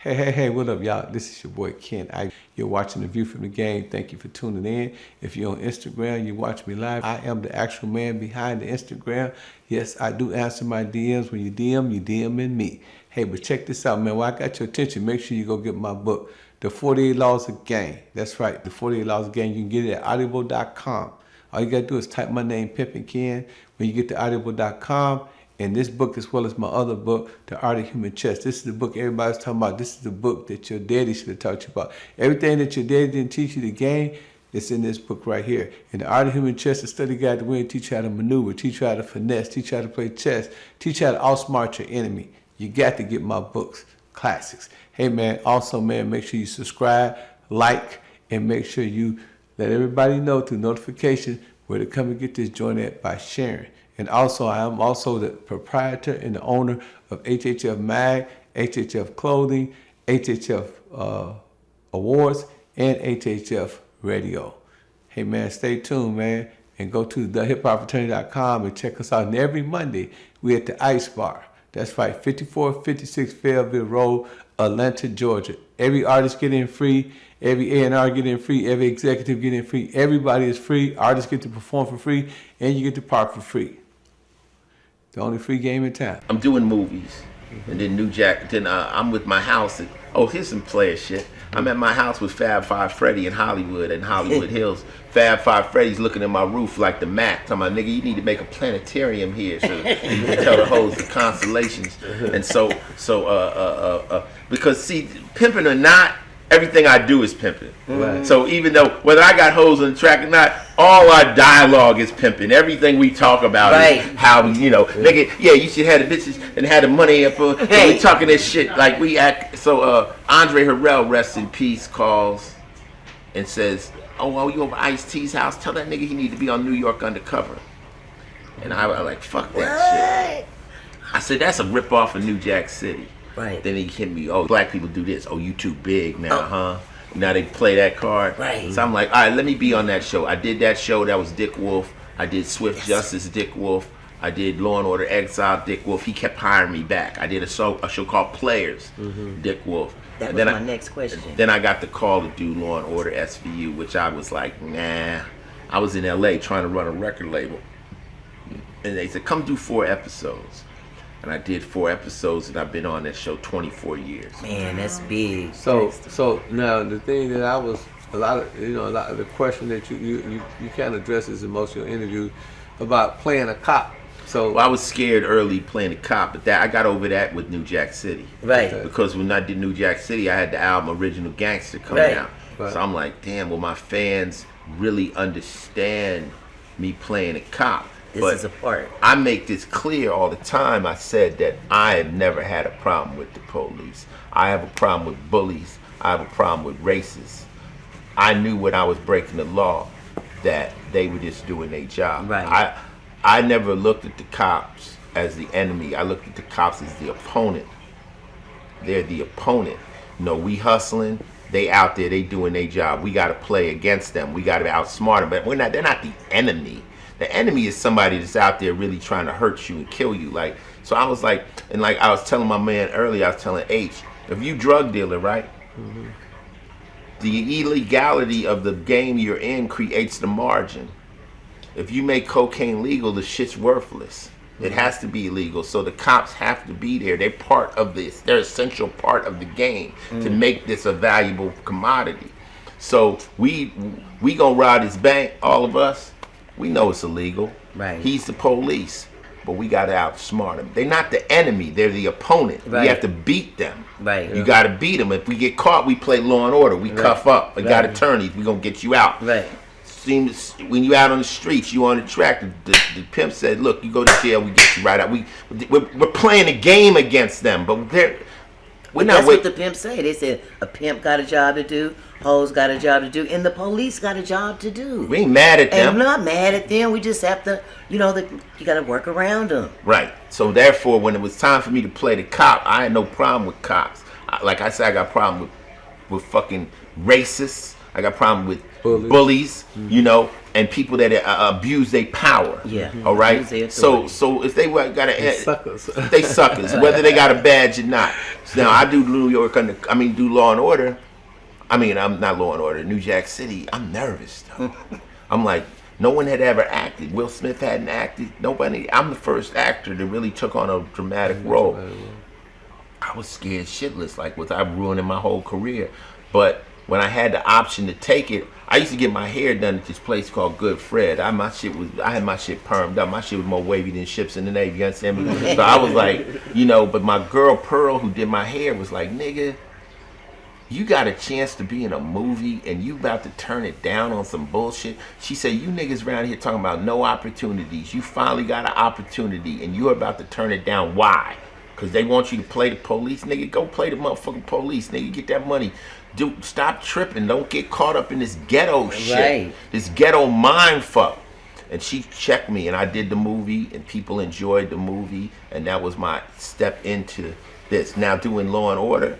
Hey, what up, y'all? This is your boy Ken. You're watching The View from the Game. Thank you for tuning in. If you're on Instagram, you watch me live. I am the actual man behind the Instagram. Yes, I do answer my DMs. When you DMing me. Hey, but check this out, man. While I got your attention, make sure you go get my book, The 48 Laws of Game. That's right, The 48 Laws of Game. You can get it at audible.com. All you got to do is type my name, Pimpin' Ken, when you get to audible.com. And this book, as well as my other book, The Art of Human Chess. This is the book everybody's talking about. This is the book that your daddy should have taught you about. Everything that your daddy didn't teach you the game, it's in this book right here. And The Art of Human Chess, a study guide to win, teach you how to maneuver, teach you how to finesse, teach you how to play chess, teach you how to outsmart your enemy. You got to get my books, classics. Hey, man, also, man, make sure you subscribe, like, and make sure you let everybody know through notification where to come and get this joint at by sharing. And also, I am also the proprietor and the owner of HHF Mag, HHF Clothing, HHF Awards, and HHF Radio. Hey, man, stay tuned, man, and go to thehiphopfraternity.com and check us out. And every Monday, we're at the Ice Bar. That's right, 5456 Fayetteville Road, Atlanta, Georgia. Every artist get in free. Every A&R get in free. Every executive get in free. Everybody is free. Artists get to perform for free, and you get to park for free. The only free game in town. I'm doing movies, and then New Jack. Then I'm with my house. Here's some player shit. I'm at my house with Fab Five Freddy in Hollywood Hills. Fab Five Freddy's looking at my roof like the Mac. Talking about, nigga, you need to make a planetarium here so you can tell the hoes the constellations. And so because see, pimping or not, everything I do is pimping. Right. So even though whether I got hoes on the track or not, all our dialogue is pimping. Everything we talk about is how nigga, yeah, you should have the bitches and have the money up. We talking this shit like we act. So Andre Harrell, rest in peace, calls and says, "Oh, you over Ice-T's house? Tell that nigga he need to be on New York Undercover." And I was like, "Fuck that shit." I said, "That's a ripoff of New Jack City." Right. Then he hit me, "Oh, black people do this. Oh, you too big now, huh?" Now they play that card. Right. So I'm like, all right, let me be on that show. I did that show. That was Dick Wolf. I did Swift Justice, Dick Wolf. I did Law and Order Exile, Dick Wolf. He kept hiring me back. I did a show called Players, Dick Wolf. That was my next question. Then I got the call to do Law and Order SVU, which I was like, nah. I was in LA trying to run a record label. And they said, come do 4 episodes. And I did 4 episodes, and I've been on that show 24 years. Man, that's big. So now the thing that I was a lot of the question that you kind of address is in most of your interviews about playing a cop. So I was scared early playing a cop, but I got over that with New Jack City. Right. Because when I did New Jack City, I had the album Original Gangster coming out. Right. So I'm like, damn, will my fans really understand me playing a cop? This is a part. I make this clear all the time. I said that I have never had a problem with the police. I have a problem with bullies. I have a problem with racists. I knew when I was breaking the law that they were just doing their job. Right. I never looked at the cops as the enemy. I looked at the cops as the opponent. They're the opponent. We hustling. They out there. They doing their job. We got to play against them. We got to outsmart them. But they're not the enemy. The enemy is somebody that's out there really trying to hurt you and kill you. So I was like, and like I was telling my man earlier, I was telling H, if you drug dealer, right? Mm-hmm. The illegality of the game you're in creates the margin. If you make cocaine legal, the shit's worthless. It has to be illegal. So the cops have to be there. They're part of this. They're essential part of the game to make this a valuable commodity. So we gonna rob this bank, all of us. We know it's illegal. Right. He's the police, but we got to outsmart him. They're not the enemy. They're the opponent. Right. We have to beat them. Right. You got to beat them. If we get caught, we play Law and Order. We cuff up. We got attorneys. We going to get you out. Right. Seems when you out on the streets, you on the track, the pimp said, look, you go to jail, we get you right out. We're playing a game against them, but that's what the pimp said. They said a pimp got a job to do, hoes got a job to do, and the police got a job to do. We ain't mad at them. And we're not mad at them. We just have to, you got to work around them. Right. So therefore, when it was time for me to play the cop, I had no problem with cops. Like I said, I got a problem with fucking racists. I got a problem with bullies. Mm-hmm. and people that abuse their power. Yeah. All right. Abuse their So authority. if they got They a suckers. they suckers, whether they got a badge or not. So now I do New York do Law and Order. I mean, I'm not Law and Order. New Jack City. I'm nervous though. I'm like, no one had ever acted. Will Smith hadn't acted. Nobody. I'm the first actor that really took on a dramatic role. I was scared shitless. Like, was I ruining my whole career? But when I had the option to take it, I used to get my hair done at this place called Good Fred. I had my shit permed up. My shit was more wavy than ships in the Navy. You understand me? So I was like, but my girl Pearl, who did my hair, was like, nigga, you got a chance to be in a movie and you about to turn it down on some bullshit. She said, you niggas around here talking about no opportunities. You finally got an opportunity and you're about to turn it down. Why? Because they want you to play the police. Nigga, go play the motherfucking police. Nigga, get that money. Dude, stop tripping. Don't get caught up in this ghetto shit. Right. This ghetto mind fuck. And she checked me and I did the movie and people enjoyed the movie. And that was my step into this. Now doing Law and Order,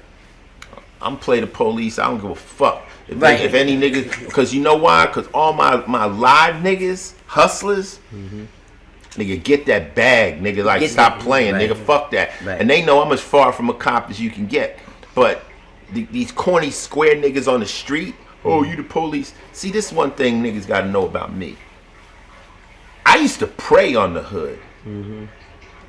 I'm play the police. I don't give a fuck. If any niggas, because you know why? Because all my live niggas, hustlers, nigga, get that bag, nigga. Like, stop playing, nigga. Fuck that. Right. And they know I'm as far from a cop as you can get. But these corny square niggas on the street, oh, you the police. See, this one thing niggas got to know about me. I used to prey on the hood.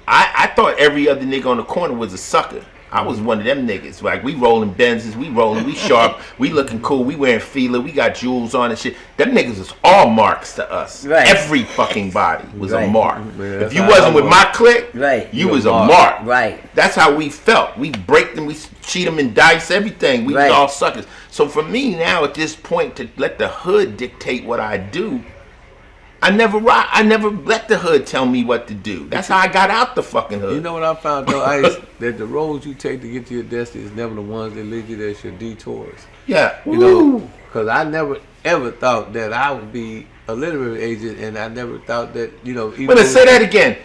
I thought every other nigga on the corner was a sucker. I was one of them niggas. Like, we rolling Benzes, we sharp, we looking cool, we wearing Fila, we got jewels on and shit. Them niggas was all marks to us. Right. Every fucking body was a mark. Man, if you wasn't with my clique, you was a mark. Right. That's how we felt. We break them, we cheat them in dice, everything. We was all suckers. So for me now at this point to let the hood dictate what I do, I never let the hood tell me what to do. That's how I got out the fucking hood. You know what I found though, Ice? That the roads you take to get to your destiny is never the ones that lead you there. It's your detours. Yeah. You know, because I never ever thought that I would be a literary agent, and I never thought that, even But let's say that again.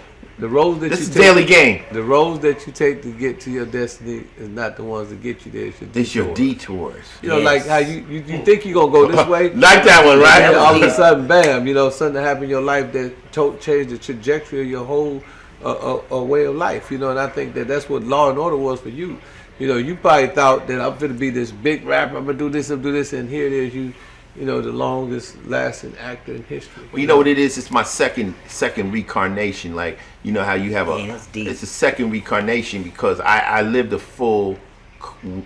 the roads that This you is take, Daily Game. the roads that you take to get to your destiny is not the ones that get you there. It's your detours. You know, like how you think you're gonna go this way. Like that one, right? And all of a sudden, bam, something happened in your life that changed the trajectory of your whole way of life. And I think that's what Law and Order was for you. You probably thought that I'm gonna be this big rapper, I'm gonna do this, and here it is, the longest lasting actor in history. Well, you know what it is? It's my second reincarnation. Like, you know how you have it's a second reincarnation because I lived a full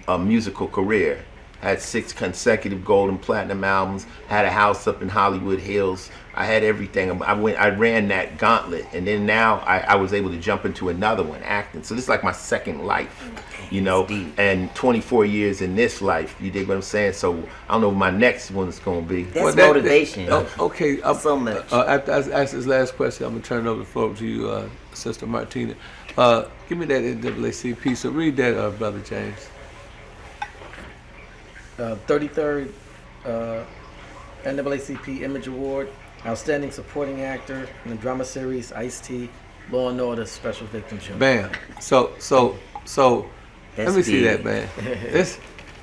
musical career. I had 6 consecutive gold and platinum albums, had a house up in Hollywood Hills. I had everything. I ran that gauntlet, and then now I was able to jump into another one, acting. So this is like my second life, and 24 years in this life. You dig what I'm saying? So I don't know what my next one's going to be. That's motivation. Okay. So much. After I ask this last question, I'm going to turn over the floor to you, Sister Martina. Give me that NAACP. So read that, Brother James. 33rd NAACP Image Award, Outstanding Supporting Actor in the Drama Series, Ice-T, Law and Order Special Victims Unit. Bam. So let me see that, man.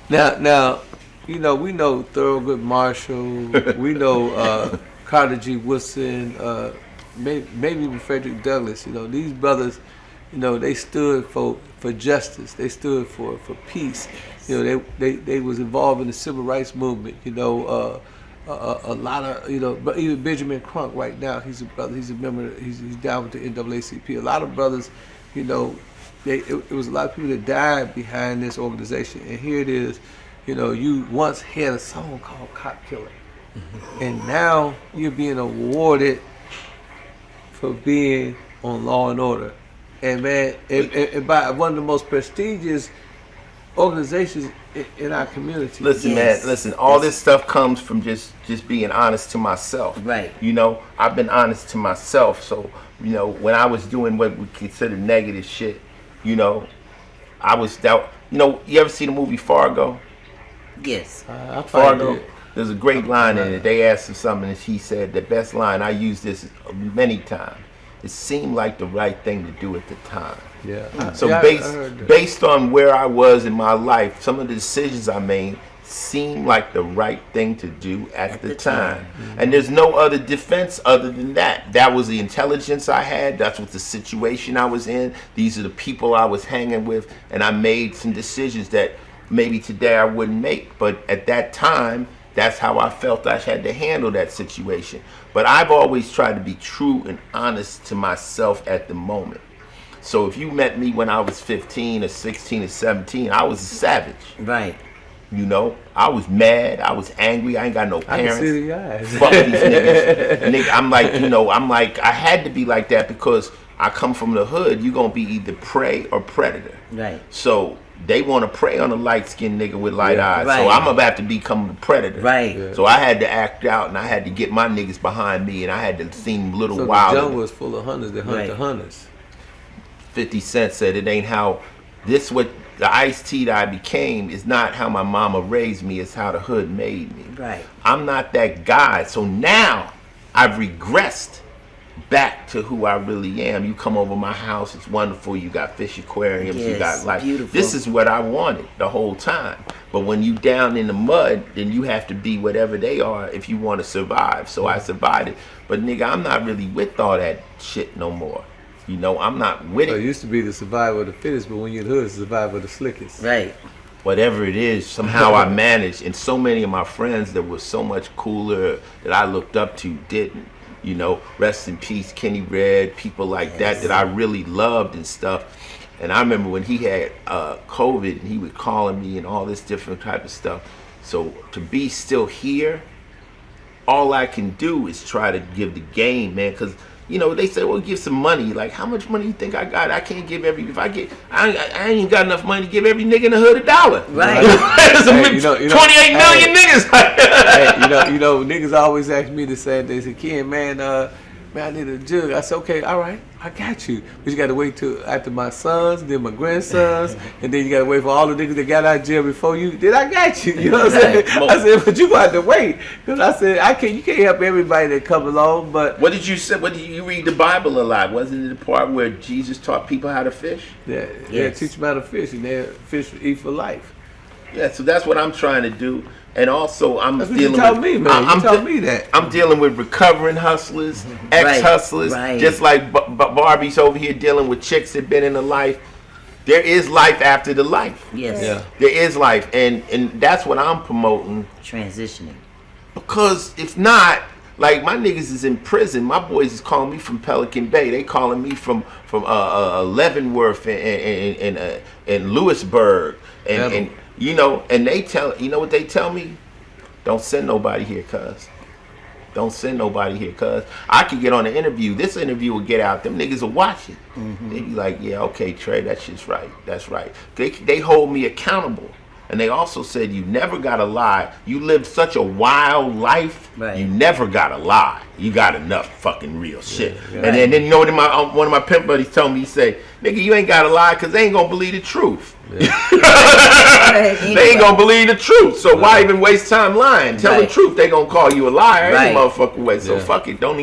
Now, we know Thurgood Marshall, we know Carter G. Woodson, maybe even Frederick Douglass. These brothers, they stood for justice. They stood for peace. They was involved in the civil rights movement. A lot of but even Benjamin Crunk right now, he's a brother. He's a member. He's down with the NAACP. A lot of brothers, it was a lot of people that died behind this organization. And here it is, you once had a song called Cop Killer, and now you're being awarded for being on Law and Order. And man, and by one of the most prestigious organizations in our community. Listen, man. Listen, all this stuff comes from just being honest to myself. Right. I've been honest to myself. So, when I was doing what we consider negative shit, I was that. You ever see the movie Fargo? Yes. Fargo. There's a great line in it. They asked him something, and he said, "The best line. I used this many times. It seemed like the right thing to do at the time." Yeah. So based on where I was in my life, some of the decisions I made seemed like the right thing to do at the time. And there's no other defense other than that. That was the intelligence I had. That's what the situation I was in. These are the people I was hanging with. And I made some decisions that maybe today I wouldn't make. But at that time, that's how I felt I had to handle that situation. But I've always tried to be true and honest to myself at the moment. So if you met me when I was 15 or 16 or 17, I was a savage. Right. You know, I was mad. I was angry. I ain't got no parents. I can see the eyes. Fuck these niggas. Nigga, I'm like, I had to be like that because I come from the hood. You gonna be either prey or predator. Right. So they want to prey on a light-skinned nigga with light eyes. Right. So I'm about to become the predator. Right. Yeah. So I had to act out, and I had to get my niggas behind me, and I had to seem a little So wild. the jungle was full of hunters that hunt Right. the hunters. 50 Cent said it ain't how this what the Ice-T that I became is not how my mama raised me, it's how the hood made me. Right. I'm not that guy. So now I've regressed back to who I really am. You come over my house, it's wonderful. You got fish aquariums, you Yes, got like beautiful. this is what I wanted the whole time. But when you down in the mud, then you have to be whatever they are if you want to survive. So I survived it. But nigga, I'm not really with all that shit no more. You know, I'm not with So it it. used to be the survival of the fittest, but when you're in the hood, it's the survival of the slickest. Right. Whatever it is, somehow I managed. And so many of my friends that were so much cooler that I looked up to didn't. You know, rest in peace, Kenny Red, people like that I really loved and stuff. And I remember when he had COVID and he was calling me and all this different type of stuff. So to be still here, all I can do is try to give the game, man, because you know, they say, well, give some money. Like, how much money you think I got? I can't give every, if I get, I ain't got enough money to give every nigga in the hood $1. Right. There's Hey, you know, 28 million niggas. Hey, you know, niggas always ask me the same. They say, Ken, man, I need a jug. I said, okay, all right, I got you. But you got to wait till after my sons, then my grandsons, and then you got to wait for all the niggas that got out of jail before you. Then I got you. You know what I'm saying? I said, but you got to wait, because I said you can't help everybody that come along. But What did you say? What did you read the Bible a lot? Wasn't it the part where Jesus taught people how to fish? yeah, Yes. teach them how to fish, and they fish eat for life. Yeah, so that's what I'm trying to do. And also, I'm That's what dealing you told with me, man. I'm You told me that. I'm dealing with recovering hustlers, ex-hustlers, right. just like Barbie's over here dealing with chicks that been in the life. There is life after the life. Yes. Yeah. There is life, and that's what I'm promoting. Transitioning. Because if not, like my niggas is in prison. My boys is calling me from Pelican Bay. They calling me from Leavenworth and Lewisburg, and you know, and they tell you know what they tell me? Don't send nobody here, cuz. Don't send nobody here, cuz. I could get on an interview. This interview will get out. Them niggas will watch it. They be like, yeah, okay, Trey, that shit's right. That's right. They hold me accountable. And they also said, you never gotta lie. You lived such a wild life. Right. You never gotta lie. You got enough fucking real shit. yeah. And then you know what one of my pimp buddies told me, he said, nigga, you ain't gotta lie because they ain't gonna believe the truth. They ain't gonna believe the truth. So why even waste time lying? Tell the Right. truth, they gonna call you a liar any Right. motherfucking way. So Yeah. fuck it. Don't